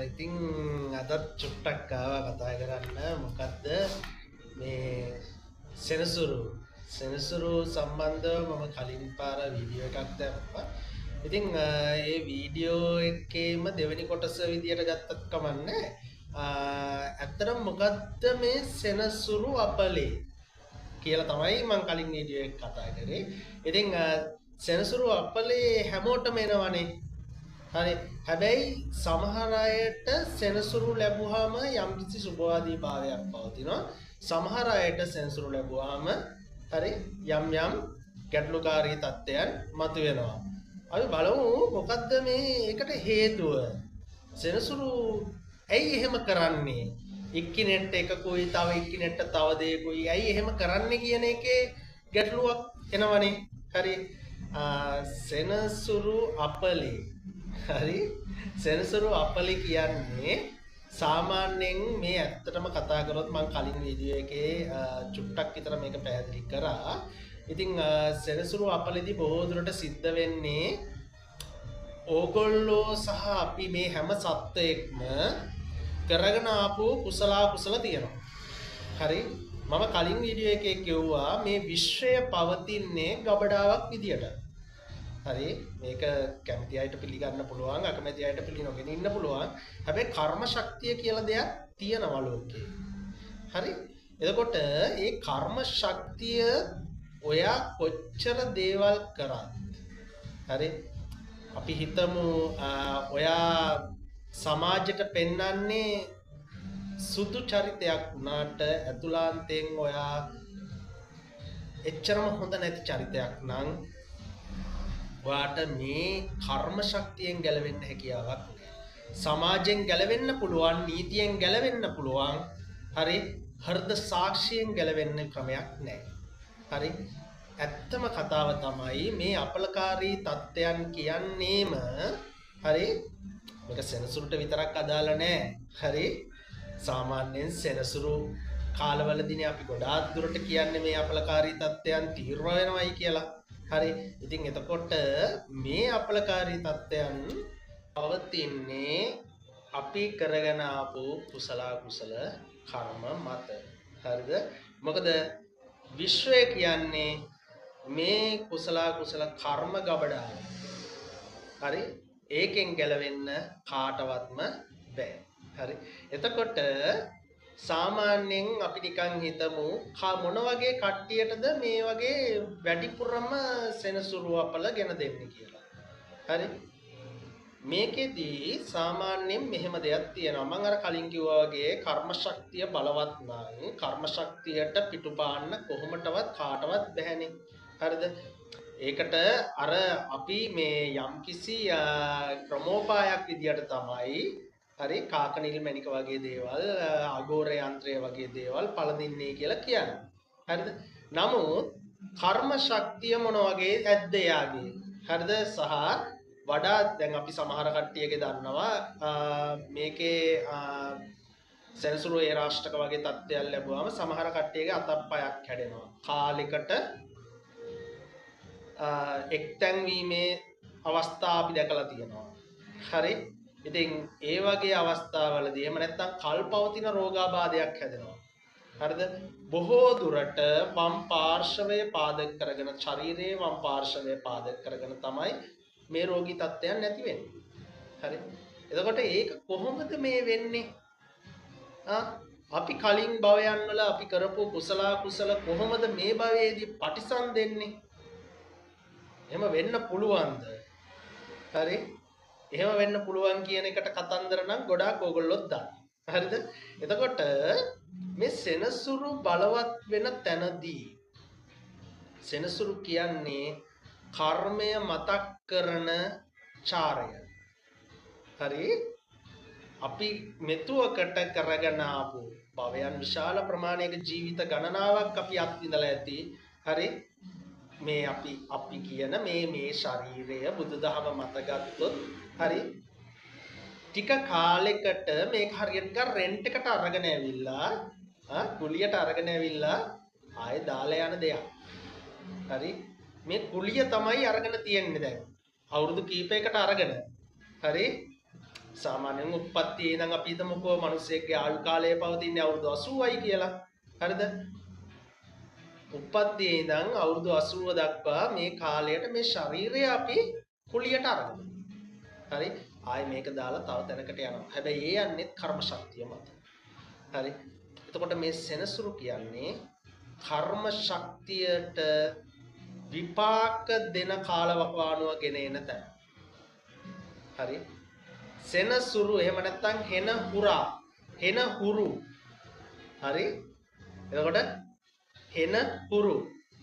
ඉතින් අදත් චුට්ටක් ආවා කතා කරන්න. මොකද්ද මේ සෙනසුරු සෙනසුරු සම්බන්ධව මම කලින් පාර වීඩියෝ එකක් දැම්මා. ඉතින් ඒ වීඩියෝ එකේම දෙවෙනි කොටස විදියට ගත්තත් කමන්නේ. ඇත්තටම මොකද්ද මේ සෙනසුරු අපලේ කියලා තමයි මම කලින් වීඩියෝ එක කතා කරේ. ඉතින් සෙනසුරු අපලේ හැමෝටම එනවනේ. හරි. හැබැයි සමහර අයට සෙනසුරු ලැබුවාම යම්කිසි සුබවාදී භාවයක් පවතිනවා. සමහර අයට සෙනසුරු ලැබුවාම හරි යම් ගැටලුකාරී තත්ත්වයන් මතුවෙනවා. අපි බලමු මොකද්ද මේකට හේතුව. සෙනසුරු ඇයි එහෙම කරන්නේ? එක්කිනෙට එකකුයි තව එක්කිනෙට තව දෙයකුයි ඇයි එහෙම කරන්නේ කියන එකේ ගැටලුවක් එනවනේ. හරි. සෙනසුරු අපලේ හරි සෙනසුරු අපලි කියන්නේ සාමාන්‍යයෙන් මේ ඇත්තටම කතා කරොත් මම කලින් වීඩියෝ එකේ චුට්ටක් විතර මේක පැහැදිලි කරා. ඉතින් සෙනසුරු අපලෙදි බොහෝ දුරට සිද්ධ වෙන්නේ ඕගොල්ලෝ සහ අපි මේ හැම සත්වයක්ම කරගෙන ආපු කුසල තියෙනවා. හරි මම කලින් වීඩියෝ එකේ කිව්වා මේ විශ්වය පවතින්නේ ගබඩාවක් විදියට. හරි මේක කැමති අයට පිළිගන්න පුළුවන් අකමැති අයට පිළිනොගෙන ඉන්න පුළුවන්. හැබැයි කර්ම ශක්තිය කියලා දෙයක් තියෙනවා ලෝකේ. හරි එතකොට ඒ කර්ම ශක්තිය ඔයා කොච්චර දේවල් කරත් හරි අපි හිතමු ඔයා සමාජයට පෙන්වන්නේ සුදු චරිතයක් වුණාට ඇතුළාන්තයෙන් ඔයා එච්චරම හොඳ නැති චරිතයක් නම් ඔයාට මේ කර්ම ශක්තියෙන් ගැලවෙන්න හැකියාවක් නැහැ. සමාජයෙන් ගැලවෙන්න පුළුවන්, නීතියෙන් ගැලවෙන්න පුළුවන්. හරි හෘද සාක්ෂියෙන් ගැලවෙන්න ක්‍රමයක් නැහැ. හරි ඇත්තම කතාව තමයි මේ අපලකාරී තත්ත්වයන් කියන්නේම හරි මේක සෙනසුරුට විතරක් අදාළ නැහැ. හරි සාමාන්‍යයෙන් සෙනසුරු කාලවලදීනේ අපි ගොඩාක් දුරට කියන්නේ මේ අපලකාරී තත්ත්වයන් තීව්‍ර වෙනවයි කියලා. හරි ඉතින් එතකොට මේ අපලකාරී තත්ත්වයන් පවතින්නේ අපි කරගෙන ආපු කුසල කර්ම මත. හරිද? මොකද විශ්වය කියන්නේ මේ කුසල කර්ම ගබඩාව. හරි ඒකෙන් ගැලවෙන්න කාටවත්ම බෑ. හරි එතකොට සාමාන්‍යයෙන් අපි නිකන් හිතමු මොන වගේ කට්ටියටද මේ වගේ වැඩිපුරම සෙනසුරු අපල ගෙන දෙන්නේ කියලා. හරි මේකෙදී සාමාන්‍යයෙන් මෙහෙම දෙයක් තියෙනවා. මම අර කලින් කිව්වා වගේ කර්ම ශක්තිය බලවත් නම් කර්ම ශක්තියට පිටුපාන්න කොහොමටවත් කාටවත් බැහැනේ. හරිද? ඒකට අර අපි මේ යම්කිසි ක්‍රමෝපායක් විදියට තමයි හරි කාකනිල් මැණික වගේ දේවල් අගෝර යන්ත්‍රය වගේ දේවල් පළඳින්නේ කියලා කියන්නේ. හරිද? නමුත් කර්ම ශක්තිය මොන වගේ ඇද්ද යාගේ? හරිද? සහ වඩා දැන් අපි සමහර කට්ටියගේ දන්නවා මේකේ සෙනසුරු ඒ රාෂ්ටක වගේ තත්ත්වයක් ලැබුවාම සමහර කට්ටියගේ අතප්පයක් කැඩෙනවා. කාලෙකට එක්තැන් වීමේ අවස්ථා අපි දැකලා තියෙනවා. හරි ඉතින් ඒ වගේ අවස්ථාවලදී එහෙම නැත්නම් කල්පවතින රෝගාබාධයක් හැදෙනවා. හරිද? බොහෝ දුරට වම් පාර්ශවය පාදක කරගෙන ශරීරයේ වම් පාර්ශවය පාදක කරගෙන තමයි මේ රෝගී තත්ත්වයන් නැති වෙන්නේ. හරි? එතකොට ඒක කොහොමද මේ වෙන්නේ? අපි කලින් භවයන් වල අපි කරපු කුසල කොහොමද මේ භවයේදී පටිසම් දෙන්නේ? එහෙම වෙන්න පුළුවන්ද? හරි? එහෙම වෙන්න පුළුවන් කියන එකට කතන්දර නම් ගොඩාක් ඕගොල්ලොත් දන්නවා. හරිද? එතකොට මේ සෙනසුරු බලවත් වෙන තැනදී සෙනසුරු කියන්නේ කර්මය මතක් කරන චාරය. හරි? අපි මෙතුවකට කරගෙන ආපු භවයන් විශාල ප්‍රමාණයක ජීවිත ගණනාවක් අපි අත්විඳලා ඇති. හරි? මේ අපි කියන මේ ශරීරය බුදුදහම මත ගත්තොත් හරි ටික කාලයකට මේක හරියට නිකන් රෙන්ට් එකට අරගෙන ඇවිල්ලා කුලියට අරගෙන ඇවිල්ලා ආයේ දාලා යන දෙයක්. හරි මේ කුලිය තමයි අරගෙන තියෙන්නේ දැන්. අවුරුදු කීපයකට අරගෙන. හරි සාමාන්‍යයෙන් උප්පත්තියේ ඉඳන් අපි හිතමුකෝ මිනිස්සෙක්ගේ ආයු කාලය පවතින්නේ අවුරුදු 80යි කියලා. හරිද? උප්පත්තියේ ඉඳන් අවුරුදු 80 දක්වා මේ කාලයට මේ ශරීරය අපි කුලියට අරගෙන. හරි? ආයි මේක දාලා තව තැනකට යනවා. හැබැයි ඒ යන්නේ කර්ම ශක්තිය මත. හරි? එතකොට මේ සෙනසුරු කියන්නේ කර්ම ශක්තියට විපාක දෙන කාලවකවානුව ගෙන එන තැන. හරි? සෙනසුරු එහෙම නැත්නම් හෙන හුරා හෙන හුරු. හරි? එතකොට හෙන හුරු.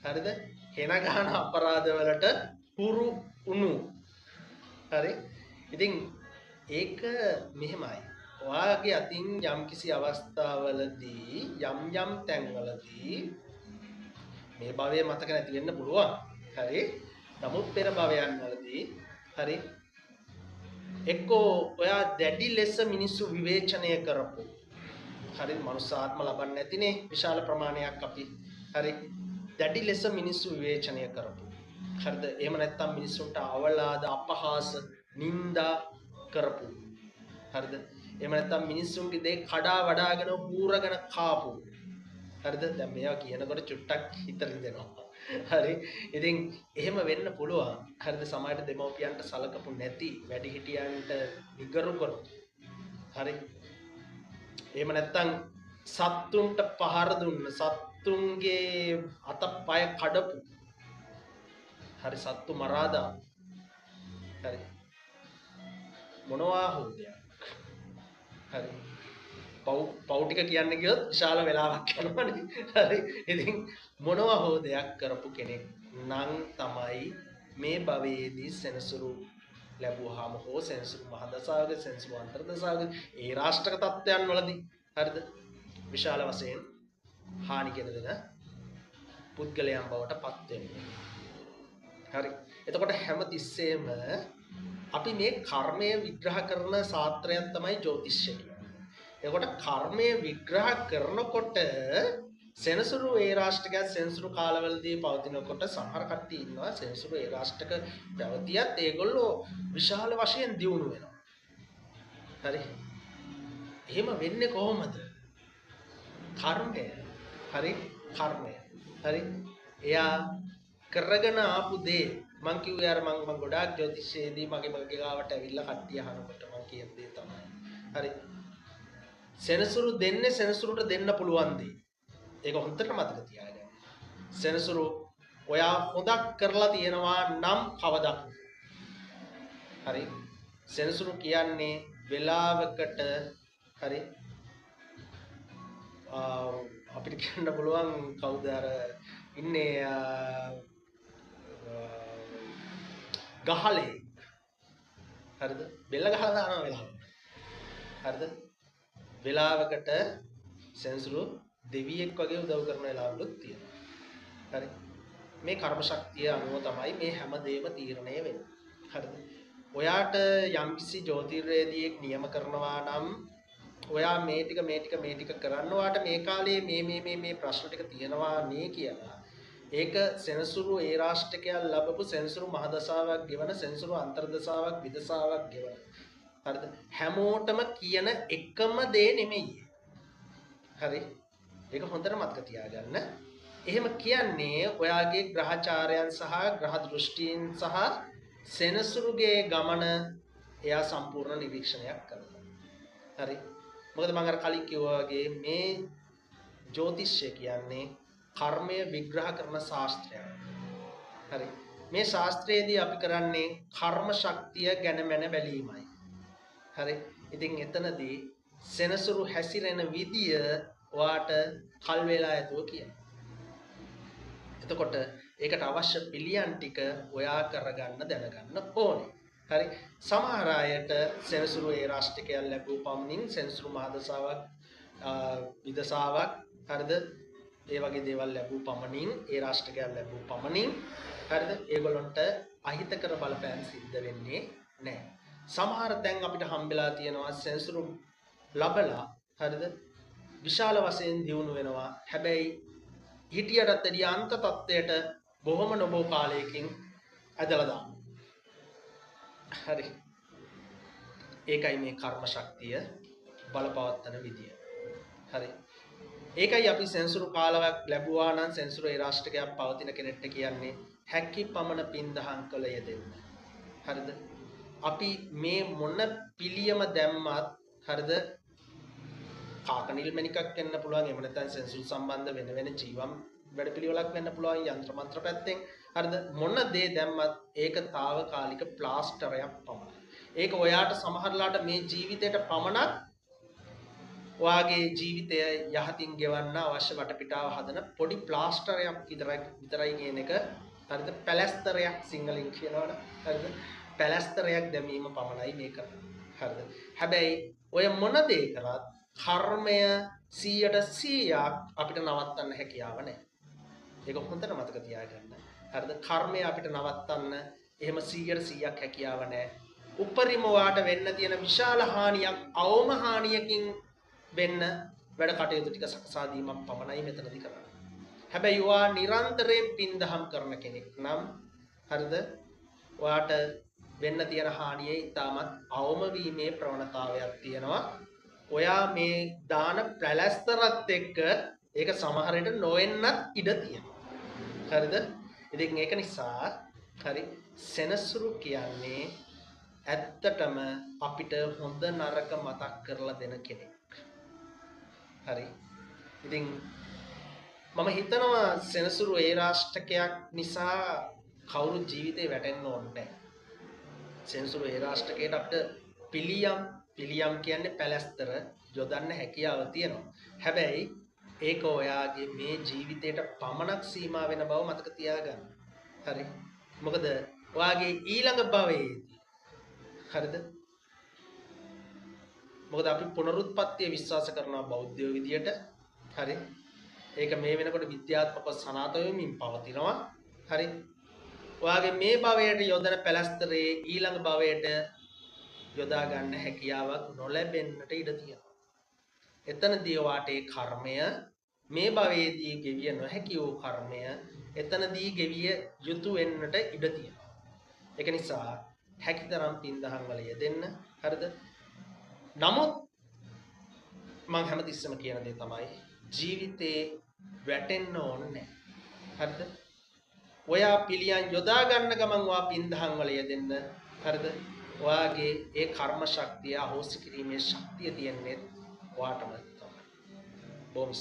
හරිද? හෙන ගන්න අපරාධ වලට හුරු උණු. හරි? ඉතින් ඒක මෙහෙමයි. ඔයාගේ අතින් යම්කිසි අවස්ථාවලදී යම් තැන්වලදී මේ භවයේ මතක නැති වෙන්න පුළුවන්. හරි? නමුත් පෙර භවයන් වලදී හරි එක්කෝ ඔයා දැඩි ලෙස මිනිස්සු විවේචනය කරපො. හරි මනුෂ්‍යාත්ම ලබන්නේ නැතිනේ විශාල ප්‍රමාණයක් අපි. හරි දැඩි ලෙස මිනිස්සු විවේචනය කරපො. හරිද? එහෙම නැත්නම් මිනිස්සුන්ට අවලාද අපහාස නින්දා කරපො. හරිද? එහෙම නැත්නම් මිනිස්සුන්ගේ දේ කඩා වඩාගෙන හූරගෙන කාපු. හරිද? දැන් මේවා කියනකොට චුට්ටක් හිත රිදෙනවා. හරි. ඉතින් එහෙම වෙන්න පුළුවන්. හරිද? සමාජයට දෙමව්පියන්ට සලකපු නැති වැඩිහිටියන්ට නිගරු කරු. හරි. එහෙම නැත්නම් සත්තුන්ට පහර දුන්න සත්තුන්ගේ අතපය කඩපු. හරි සත්තු මරා දාපු. හරි. මොනවා හෝ දෙයක්. හරි. පව් ටික කියන්න ගියොත් විශාල වෙලාවක් යනවනේ. හරි. ඉතින් මොනවා හෝ දෙයක් කරපු කෙනෙක් නම් තමයි මේ භවයේදී සෙනසුරු ලැබුවාම හෝ සෙනසුරු මහදසාවක සෙනසුරු අන්තර්දසාවක ඒ රාෂ්ට්‍රක තත්ත්වයන් වලදී හරිද? විශාල වශයෙන් හානි ගෙන දෙන පුද්ගලයන් බවට පත් වෙන්නේ. හරි. එතකොට හැම තිස්සෙම අපි මේ කර්මය විග්‍රහ කරන ශාස්ත්‍රයක් තමයි ජ්‍යොතිෂය කියන්නේ. එතකොට කර්මය විග්‍රහ කරනකොට සෙනසුරු ඒ රාෂ්ට්‍රක සෙනසුරු කාලවලදී පවතිනකොට සමහර කට්ටිය ඉන්නවා සෙනසුරු ඒ රාෂ්ට්‍රක පැවතියත් ඒගොල්ලෝ විශාල වශයෙන් දියුණු වෙනවා. හරි. එහෙම වෙන්නේ කොහොමද? කර්මය. හරි කර්මය. හරි. එයා කරගෙන ආපු දේ මං කිව්වේ අර මං ගොඩාක් ජ්‍යොතිෂයේදී මගේ ගාවට ඇවිල්ලා කට්ටිය අහනකොට මං කියන දේ තමයි. හරි. සෙනසුරු දෙන්නේ සෙනසුරුට දෙන්න පුළුවන් දේ. ඒක හොඳට මතක තියාගන්න. සෙනසුරු ඔයා හොදක් කරලා තියෙනවා නම් කවදක්. හරි. සෙනසුරු කියන්නේ වෙලාවකට හරි අපිට කියන්න පුළුවන් කවුද අර ඉන්නේ ගහලේ. හරිද? බෙල්ල ගහලා දානවා වෙලාව. හරිද? වෙලාවකට සෙනසුරු දෙවියෙක් වගේ උදව් කරන වෙලාවලුත් තියෙනවා. හරි. මේ කර්ම ශක්තිය අනුව තමයි මේ හැම දෙයක්ම තීරණය වෙන්නේ. හරිද? ඔයාට යම්කිසි ජ්‍යොතිර්වේදියෙක් නියම කරනවා නම් ඔයා මේ ටික කරන්න ඔයාට මේ කාලේ මේ ප්‍රශ්න ටික තියෙනවා නේ කියලා. ඒක සෙනසුරු ඒ රාෂ්ට්‍රකයන් ලැබපු සෙනසුරු මහදසාවක් ගෙවන සෙනසුරු අන්තර්දසාවක් විදසාවක් ගෙවන. හරිද? හැමෝටම කියන එකම දේ නෙමෙයි. හරි? ඒක හොඳට මතක තියාගන්න. එහෙම කියන්නේ ඔයාගේ ග්‍රහචාරයන් සහ ග්‍රහ දෘෂ්ටීන් සහ සෙනසුරුගේ ගමන එයා සම්පූර්ණ නිරීක්ෂණයක් කරනවා. හරි? මොකද මම අර කලින් කිව්වා වගේ මේ ජ්‍යොතිෂය කියන්නේ කර්මය විග්‍රහ කරන ශාස්ත්‍රයක්. හරි. මේ ශාස්ත්‍රයේදී අපි කරන්නේ කර්ම ශක්තිය ගැන මැන බැලීමයි. හරි. ඉතින් එතනදී සෙනසුරු හැසිරෙන විදිය ඔයාට කල් වේලා ඇතුව කියනවා. එතකොට ඒකට අවශ්‍ය පිළියම් ටික ඔයා කරගන්න දැනගන්න ඕනේ. හරි. සමහර අයට සෙනසුරු ඒ රාෂ්ට්‍රකයන් ලැබුව පමණින් සෙනසුරු මහදසාවක් විදසාවක් හරිද? ඒ වගේ දේවල් ලැබුව පමණින් ඒ රාෂ්ට්‍රකයන් ලැබුව පමණින් හරිද? ඒගොල්ලන්ට අහිතකර බලපෑම් සිද්ධ වෙන්නේ නැහැ. සමහර තැන් අපිට හම්බෙලා තියෙනවා සෙනසුරු ලබලා හරිද? විශාල වශයෙන් දියුණු වෙනවා. හැබැයි හිටියටත් වැඩිය අන්ත තත්ත්වයට බොහොම නොබෝ කාලයකින් ඇදලා දානවා. හරි. ඒකයි මේ කර්ම ශක්තිය බලපවත්තන විදිය. හරි. ඒකයි අපි සෙන්සුරු කාලයක් ලැබුවා නම් සෙන්සුරු ඒ රාෂ්ට්‍රකයක් පවතින කෙනෙක්ට කියන්නේ හැකි පමණ පින්දහම් කළ යෙදෙන්න. හරිද? අපි මේ මොන පිළියම දැම්මත් හරිද? කාකනිල් මණිකක් වෙන්න පුළුවන්. එහෙම නැත්නම් සෙන්සුරු සම්බන්ධ වෙන ජීවම් වැඩපිළිවෙලක් වෙන්න පුළුවන් යන්ත්‍ර මන්ත්‍ර පැත්තෙන්. හරිද? මොන දේ දැම්මත් ඒක తాවකාලික ප්ලාස්ටරයක් පමණයි. ඒක ඔයාට සමහරලාට මේ ජීවිතේට පමණක් ඔයාගේ ජීවිතය යහතින් ගෙවන්න අවශ්‍ය වටපිටාව හදන පොඩි ප්ලාස්ටරයක් විතරයි කියන එක හරිද? පැලස්තරයක් සිංහලෙන් කියනවනේ. හරිද? පැලස්තරයක් දැමීම පමණයි මේ කරන්නේ. හරිද? හැබැයි ඔය මොන දේ කරත් කර්මය 100% අපිට නවත්තන්න හැකියාව නැහැ. ඒක හොඳට මතක තියාගන්න. හරිද? කර්මය අපිට නවත්තන්න එහෙම 100% හැකියාව නැහැ. උපරිම වාට වෙන්න තියෙන විශාල හානියක් අවම හානියකින් වෙන්න වැඩ කටයුතු ටික සකසා දීමක් පමණයි මෙතනදී කරන්නේ. හැබැයි ඔයා නිරන්තරයෙන් පින්දහම් කරන කෙනෙක් නම් හරිද? ඔයාට වෙන්න තියෙන හානියේ ඉතාමත් අවම වීමේ ප්‍රවණතාවයක් තියෙනවා. ඔයා මේ දාන පැලැස්තරත් එක්ක ඒක සමහර විට නොවෙන්නත් ඉඩ තියෙනවා. හරිද? ඉතින් ඒක නිසා හරි සෙනසුරු කියන්නේ ඇත්තටම අපිට හොඳ නරක මතක් කරලා දෙන කෙනෙක්. හරි. ඉතින් මම හිතනවා සෙනසුරු ඒ රාෂ්ට්‍රකයක් නිසා කවුරු ජීවිතේ වැටෙන්න ඕනේ නැහැ. සෙනසුරු ඒ රාෂ්ට්‍රකයට අපිට පිළියම් කියන්නේ පැලැස්තර යොදන්න හැකියාව තියෙනවා. හැබැයි ඒක ඔයාගේ මේ ජීවිතයට පමණක් සීමා වෙන බව මතක තියාගන්න. හරි. මොකද ඔයාගේ ඊළඟ භවයේදී හරිද? මොකද අපි පුනරුත්පත්තිය විශ්වාස කරනවා බෞද්ධයෝ විදියට. හරි. ඒක මේ වෙනකොට විද්‍යාත්මකව සනාථ වෙමින් පවතිනවා. හරි. ඔයාගේ මේ භවයට යොදන පැලස්තරේ ඊළඟ භවයට යොදා ගන්න හැකියාවක් නොලැබෙන්නට ඉඩ තියෙනවා. එතනදී ඔයාට ඒ කර්මය මේ භවයේදී ගෙවිය නොහැකි වූ කර්මය එතනදී ගෙවිය යුතු වෙන්නට ඉඩ තියෙනවා. ඒක නිසා හැකිතරම් පින්දහම් වල යෙදෙන්න. හරිද? නමුත් මම හැමතිස්සෙම කියන දේ තමයි ජීවිතේ වැටෙන්න ඕනේ නැහැ. හරිද? ඔයා පිළියම් යොදා ගන්න ගමන් ඔයා පින්දහම් වල යෙදෙන්න. හරිද? ඔයාගේ ඒ කර්ම ශක්තිය අහෝසි කිරීමේ ශක්තිය තියන්නේ ඔයාටම තමයි. බොහොම